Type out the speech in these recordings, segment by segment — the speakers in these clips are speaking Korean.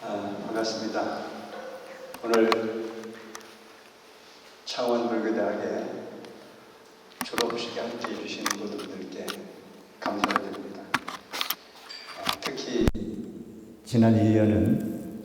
반갑습니다. 오늘 창원불교대학에 졸업식에 함께 해주신 모든 분들께 감사를 드립니다. 특히 지난 1년은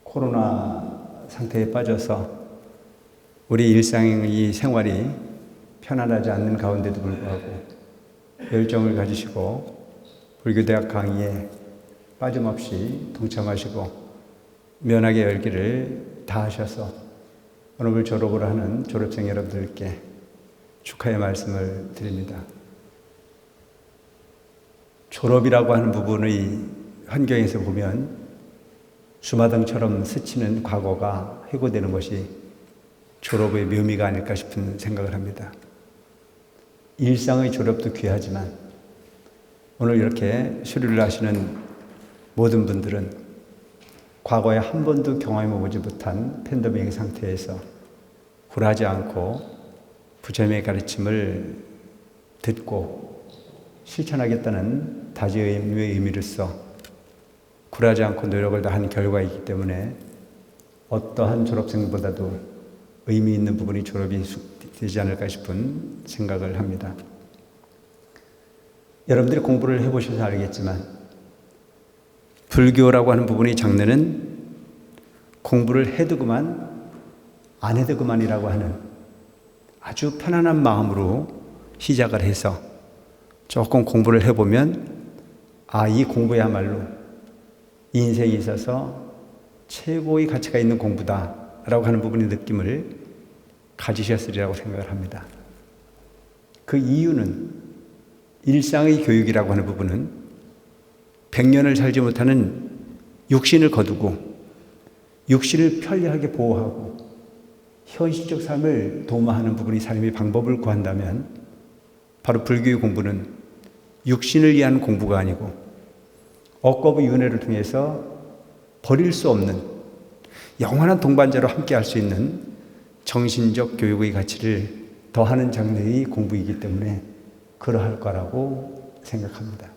코로나 상태에 빠져서 우리 일상의 생활이 편안하지 않는 가운데도 불구하고 열정을 가지시고 불교대학 강의에 빠짐없이 동참하시고 면학의 열기를 다하셔서 오늘 졸업을 하는 졸업생 여러분들께 축하의 말씀을 드립니다. 졸업이라고 하는 부분의 환경에서 보면 수마등처럼 스치는 과거가 회고되는 것이 졸업의 묘미가 아닐까 싶은 생각을 합니다. 일상의 졸업도 귀하지만 오늘 이렇게 수료를 하시는 모든 분들은 과거에 한 번도 경험해보지 못한 팬데믹 상태에서 굴하지 않고 부처님의 가르침을 듣고 실천하겠다는 다짐의 의미로서 굴하지 않고 노력을 다한 결과이기 때문에 어떠한 졸업생보다도 의미 있는 부분이 졸업이 되지 않을까 싶은 생각을 합니다. 여러분들이 공부를 해보셔서 알겠지만 불교라고 하는 부분의 장르는 공부를 해도 그만 안 해도 그만이라고 하는 아주 편안한 마음으로 시작을 해서 조금 공부를 해보면 이 공부야말로 인생에 있어서 최고의 가치가 있는 공부다라고 하는 부분의 느낌을 가지셨으리라고 생각을 합니다. 그 이유는 일상의 교육이라고 하는 부분은 100년을 살지 못하는 육신을 거두고 육신을 편리하게 보호하고 현실적 삶을 도모하는 부분이 삶의 방법을 구한다면 바로 불교의 공부는 육신을 위한 공부가 아니고 억겁의 윤회를 통해서 버릴 수 없는 영원한 동반자로 함께 할 수 있는 정신적 교육의 가치를 더하는 장르의 공부이기 때문에 그러할 거라고 생각합니다.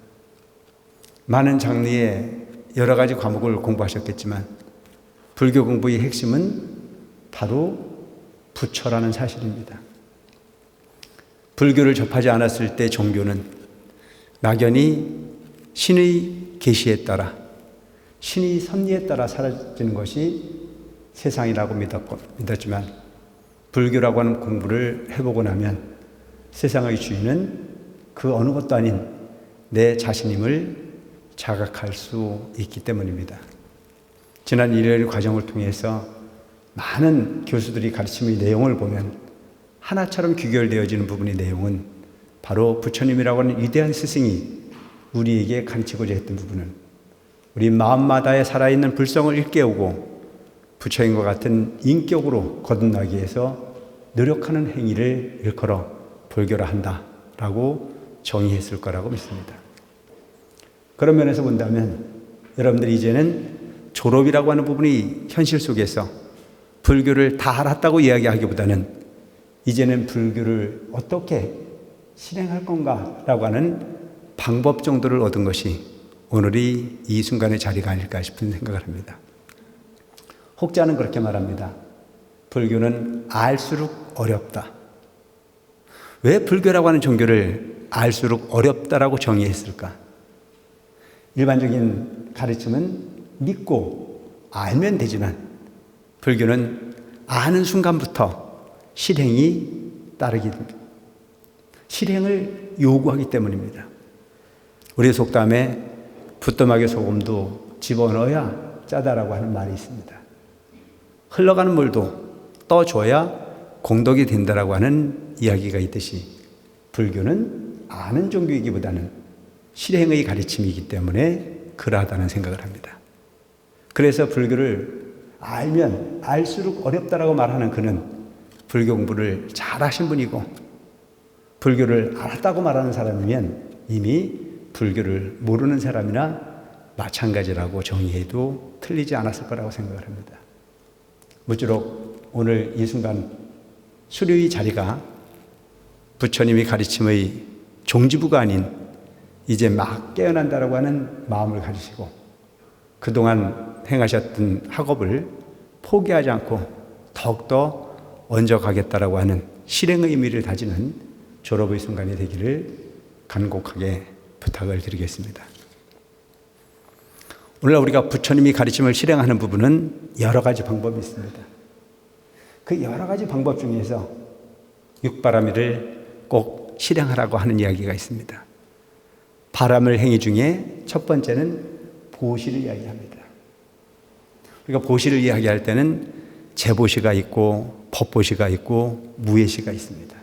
많은 장르의 여러 가지 과목을 공부하셨겠지만 불교 공부의 핵심은 바로 부처라는 사실입니다. 불교를 접하지 않았을 때 종교는 막연히 신의 계시에 따라 신의 섭리에 따라 사라지는 것이 세상이라고 믿었지만 불교라고 하는 공부를 해보고 나면 세상의 주인은 그 어느 것도 아닌 내 자신임을 자각할 수 있기 때문입니다. 지난 1년 과정을 통해서 많은 교수들이 가르침의 내용을 보면 하나처럼 귀결되어지는 부분의 내용은 바로 부처님이라고 하는 위대한 스승이 우리에게 가르치고자 했던 부분은 우리 마음마다에 살아있는 불성을 일깨우고 부처님과 같은 인격으로 거듭나기 위해서 노력하는 행위를 일컬어 불교라 한다라고 정의했을 거라고 믿습니다. 그런 면에서 본다면 여러분들이 이제는 졸업이라고 하는 부분이 현실 속에서 불교를 다 알았다고 이야기하기보다는 이제는 불교를 어떻게 실행할 건가라고 하는 방법 정도를 얻은 것이 오늘이 이 순간의 자리가 아닐까 싶은 생각을 합니다. 혹자는 그렇게 말합니다. 불교는 알수록 어렵다. 왜 불교라고 하는 종교를 알수록 어렵다라고 정의했을까? 일반적인 가르침은 믿고 알면 되지만 불교는 아는 순간부터 실행이 따르게 됩니다. 실행을 요구하기 때문입니다. 우리 속담에 부뚜막에 소금도 집어넣어야 짜다라고 하는 말이 있습니다. 흘러가는 물도 떠줘야 공덕이 된다라고 하는 이야기가 있듯이 불교는 아는 종교이기보다는 실행의 가르침이기 때문에 그러하다는 생각을 합니다. 그래서 불교를 알면 알수록 어렵다라고 말하는 그는 불교 공부를 잘하신 분이고 불교를 알았다고 말하는 사람이면 이미 불교를 모르는 사람이나 마찬가지라고 정의해도 틀리지 않았을 거라고 생각을 합니다. 무쪼록 오늘 이 순간 수료의 자리가 부처님이 가르침의 종지부가 아닌 이제 막 깨어난다라고 하는 마음을 가지시고 그동안 행하셨던 학업을 포기하지 않고 더욱더 얹어가겠다라고 하는 실행의 의미를 다지는 졸업의 순간이 되기를 간곡하게 부탁을 드리겠습니다. 오늘날 우리가 부처님이 가르침을 실행하는 부분은 여러 가지 방법이 있습니다. 그 여러 가지 방법 중에서 육바라밀을 꼭 실행하라고 하는 이야기가 있습니다. 바라밀 행위 중에 첫 번째는 보시를 이야기합니다. 우리가 보시를 이야기할 때는 재보시가 있고 법보시가 있고 무예시가 있습니다.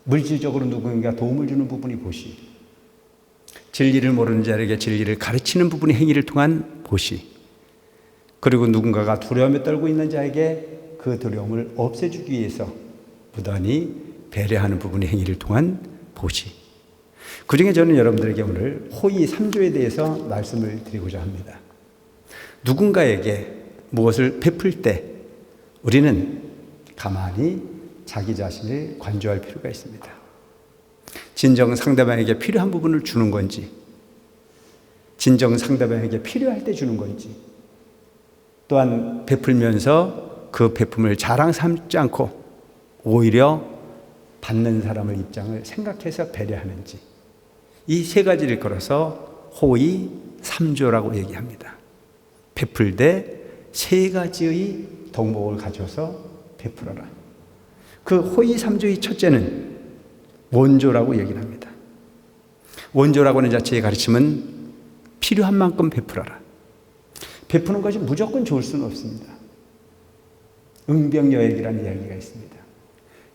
물질적으로 누군가 도움을 주는 부분이 보시, 진리를 모르는 자에게 진리를 가르치는 부분이 행위를 통한 보시, 그리고 누군가가 두려움에 떨고 있는 자에게 그 두려움을 없애주기 위해서 부단히 배려하는 부분이 행위를 통한 보시. 그 중에 저는 여러분들에게 오늘 호의 3조에 대해서 말씀을 드리고자 합니다. 누군가에게 무엇을 베풀 때 우리는 가만히 자기 자신을 관조할 필요가 있습니다. 진정 상대방에게 필요한 부분을 주는 건지, 진정 상대방에게 필요할 때 주는 건지, 또한 베풀면서 그 베품을 자랑 삼지 않고 오히려 받는 사람의 입장을 생각해서 배려하는지, 이 세 가지를 걸어서 호의 3조라고 얘기합니다. 베풀되 세 가지의 덕목을 가져서 베풀어라. 그 호의 3조의 첫째는 원조라고 얘기를 합니다. 원조라고 하는 자체의 가르침은 필요한 만큼 베풀어라. 베푸는 것이 무조건 좋을 수는 없습니다. 응병여액이라는 이야기가 있습니다.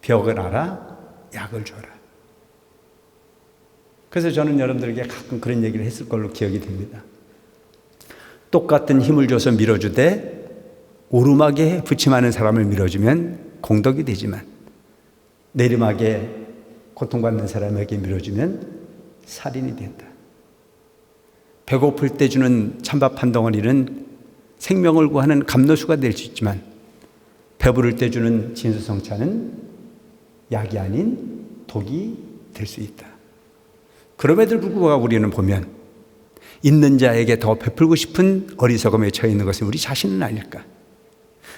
벽을 알아, 약을 줘라. 그래서 저는 여러분들에게 가끔 그런 얘기를 했을 걸로 기억이 됩니다. 똑같은 힘을 줘서 밀어주되 오르막에 부침하는 사람을 밀어주면 공덕이 되지만 내리막에 고통받는 사람에게 밀어주면 살인이 된다. 배고플 때 주는 찬밥 한 덩어리는 생명을 구하는 감로수가 될 수 있지만 배부를 때 주는 진수성찬은 약이 아닌 독이 될 수 있다. 그럼에도 불구하고 우리는 보면 있는 자에게 더 베풀고 싶은 어리석음에 처해 있는 것은 우리 자신은 아닐까.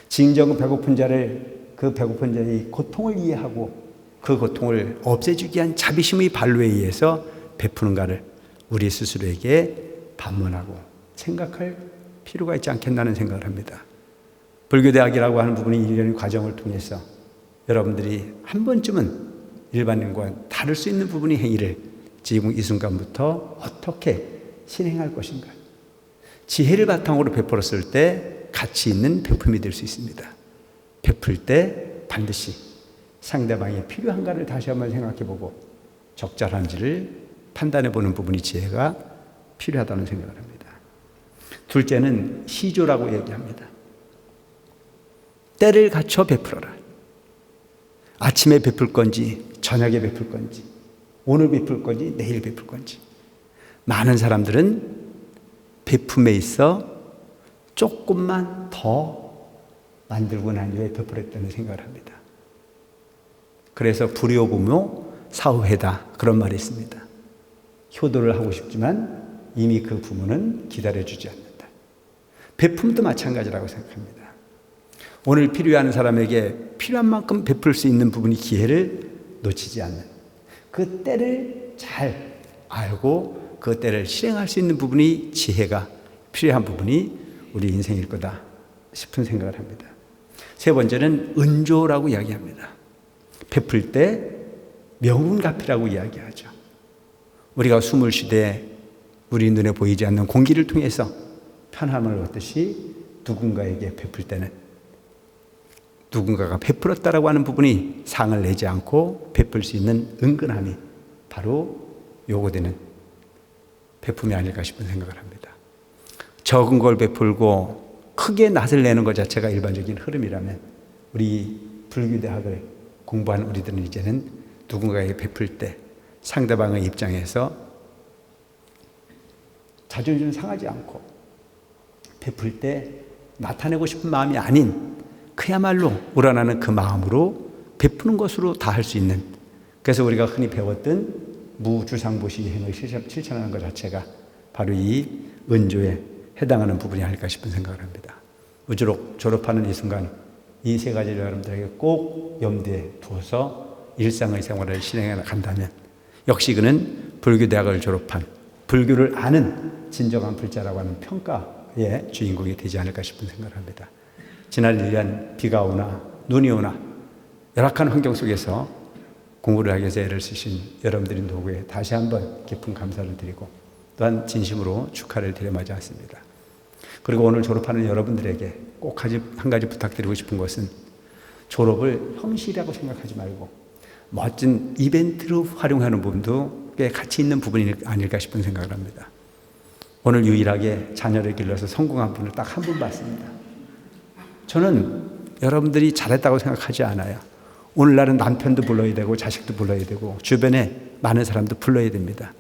진정 배고픈 자를, 그 배고픈 자의 고통을 이해하고 그 고통을 없애주기 위한 자비심의 발로에 의해서 베푸는가를 우리 스스로에게 반문하고 생각할 필요가 있지 않겠나는 생각을 합니다. 불교대학이라고 하는 부분이 1년 과정을 통해서 여러분들이 한 번쯤은 일반인과 다를 수 있는 부분이 행위를 지금 이 순간부터 어떻게 실행할 것인가. 지혜를 바탕으로 베풀었을 때 가치 있는 베품이 될 수 있습니다. 베풀 때 반드시 상대방이 필요한가를 다시 한번 생각해보고 적절한지를 판단해보는 부분이 지혜가 필요하다는 생각을 합니다. 둘째는 시조라고 얘기합니다. 때를 갖춰 베풀어라. 아침에 베풀 건지 저녁에 베풀 건지 오늘 베풀 건지 내일 베풀 건지. 많은 사람들은 베품에 있어 조금만 더 만들고 난 후에 베풀었다는 생각을 합니다. 그래서 불효부모 사후회다 그런 말이 있습니다. 효도를 하고 싶지만 이미 그 부모는 기다려주지 않는다. 베품도 마찬가지라고 생각합니다. 오늘 필요한 사람에게 필요한 만큼 베풀 수 있는 부분이 기회를 놓치지 않는 그 때를 잘 알고 그 때를 실행할 수 있는 부분이 지혜가 필요한 부분이 우리 인생일 거다 싶은 생각을 합니다. 세 번째는 은조라고 이야기합니다. 베풀 때 명운가피라고 이야기하죠. 우리가 숨을 쉬되 우리 눈에 보이지 않는 공기를 통해서 편함을 얻듯이 누군가에게 베풀 때는 누군가가 베풀었다라고 하는 부분이 상을 내지 않고 베풀 수 있는 은근함이 바로 요구되는 베품이 아닐까 싶은 생각을 합니다. 적은 걸 베풀고 크게 낯을 내는 것 자체가 일반적인 흐름이라면 우리 불교대학을 공부한 우리들은 이제는 누군가에게 베풀 때 상대방의 입장에서 자존심 상하지 않고 베풀 때 나타내고 싶은 마음이 아닌 그야말로 우러나는 그 마음으로 베푸는 것으로 다 할 수 있는, 그래서 우리가 흔히 배웠던 무주상보시 행을 실천하는 것 자체가 바로 이 은조의 해당하는 부분이 아닐까 싶은 생각을 합니다. 무주록 졸업하는 이 순간 이 세 가지를 여러분들에게 꼭 염두에 두어서 일상의 생활을 실행해 간다면 역시 그는 불교대학을 졸업한 불교를 아는 진정한 불자라고 하는 평가의 주인공이 되지 않을까 싶은 생각을 합니다. 지난 1년 비가 오나 눈이 오나 열악한 환경 속에서 공부를 하기 위해서 애를 쓰신 여러분들의 노고에 다시 한번 깊은 감사를 드리고 또한 진심으로 축하를 드려 마지 않습니다. 그리고 오늘 졸업하는 여러분들에게 꼭 한 가지 부탁드리고 싶은 것은 졸업을 형식이라고 생각하지 말고 멋진 이벤트로 활용하는 부분도 꽤 가치 있는 부분이 아닐까 싶은 생각을 합니다. 오늘 유일하게 자녀를 길러서 성공한 분을 딱 한 분 봤습니다. 저는 여러분들이 잘했다고 생각하지 않아요. 오늘날은 남편도 불러야 되고 자식도 불러야 되고 주변에 많은 사람도 불러야 됩니다.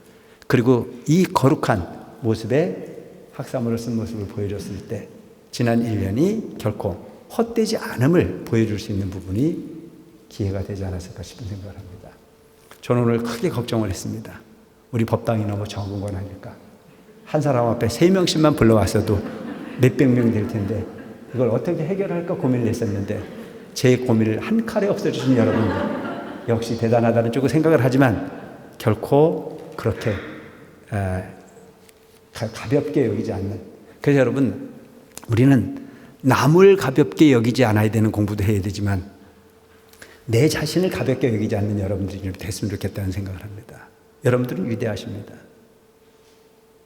그리고 이 거룩한 모습에 학사모를 쓴 모습을 보여줬을 때 지난 1년이 결코 헛되지 않음을 보여줄 수 있는 부분이 기회가 되지 않았을까 싶은 생각을 합니다. 저는 오늘 크게 걱정을 했습니다. 우리 법당이 너무 적은 건 아닐까. 한 사람 앞에 3명씩만 불러왔어도 몇백 명 될 텐데 이걸 어떻게 해결할까 고민을 했었는데 제 고민을 한 칼에 없애주신 여러분들 역시 대단하다는 쪽으로 생각을 하지만 결코 그렇게 가볍게 여기지 않는. 그래서 여러분 우리는 남을 가볍게 여기지 않아야 되는 공부도 해야 되지만 내 자신을 가볍게 여기지 않는 여러분들이 됐으면 좋겠다는 생각을 합니다. 여러분들은 위대하십니다.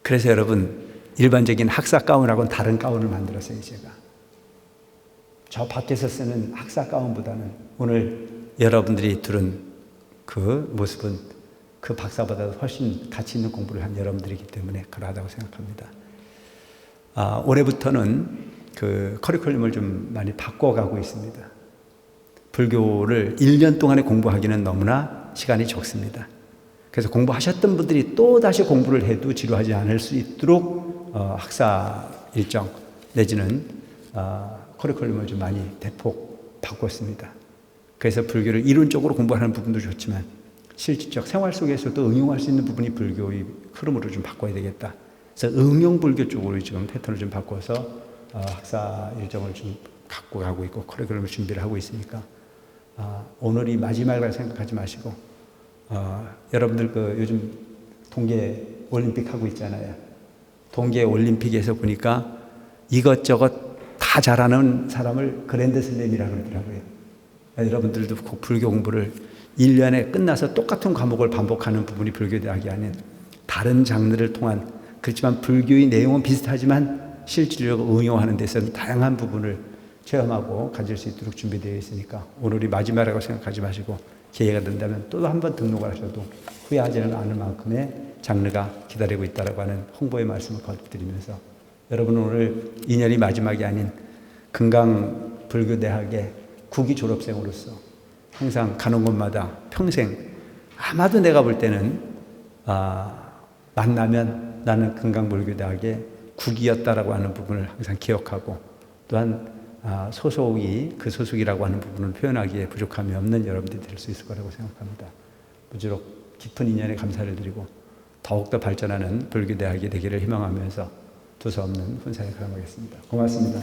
그래서 여러분 일반적인 학사 가운하고는 다른 가운을 만들었어요. 제가 저 밖에서 쓰는 학사 가운보다는 오늘 여러분들이 들은 그 모습은 그 박사보다 훨씬 가치 있는 공부를 한 여러분들이기 때문에 그러하다고 생각합니다. 올해부터는 그 커리큘럼을 좀 많이 바꿔가고 있습니다. 불교를 1년 동안에 공부하기는 너무나 시간이 적습니다. 그래서 공부하셨던 분들이 또 다시 공부를 해도 지루하지 않을 수 있도록 학사 일정 내지는 커리큘럼을 좀 많이 대폭 바꿨습니다. 그래서 불교를 이론적으로 공부하는 부분도 좋지만 실질적 생활 속에서도 응용할 수 있는 부분이 불교의 흐름으로 좀 바꿔야 되겠다. 그래서 응용 불교 쪽으로 지금 패턴을 좀 바꿔서 학사 일정을 좀 갖고 가고 있고 커리큘럼을 준비를 하고 있으니까 오늘이 마지막이라고 생각하지 마시고 여러분들 그 요즘 동계 올림픽 하고 있잖아요. 동계 올림픽에서 보니까 이것저것 다 잘하는 사람을 그랜드 슬램이라고 그러더라고요. 여러분들도 꼭 불교 공부를 1년에 끝나서 똑같은 과목을 반복하는 부분이 불교대학이 아닌 다른 장르를 통한 그렇지만 불교의 내용은 비슷하지만 실질적으로 응용하는 데서는 다양한 부분을 체험하고 가질 수 있도록 준비되어 있으니까 오늘이 마지막이라고 생각하지 마시고 기회가 된다면 또 한 번 등록을 하셔도 후회하지는 않을 만큼의 장르가 기다리고 있다고 하는 홍보의 말씀을 거듭드리면서 여러분은 오늘 2년이 마지막이 아닌 금강불교대학의 구기 졸업생으로서 항상 가는 곳마다 평생 아마도 내가 볼 때는 만나면 나는 금강불교대학의 국이었다라고 하는 부분을 항상 기억하고 또한 소속이 그 소속이라고 하는 부분을 표현하기에 부족함이 없는 여러분들이 될 수 있을 거라고 생각합니다. 무지록 깊은 인연에 감사를 드리고 더욱더 발전하는 불교대학이 되기를 희망하면서 두서없는 훈사에 가름하겠습니다. 고맙습니다.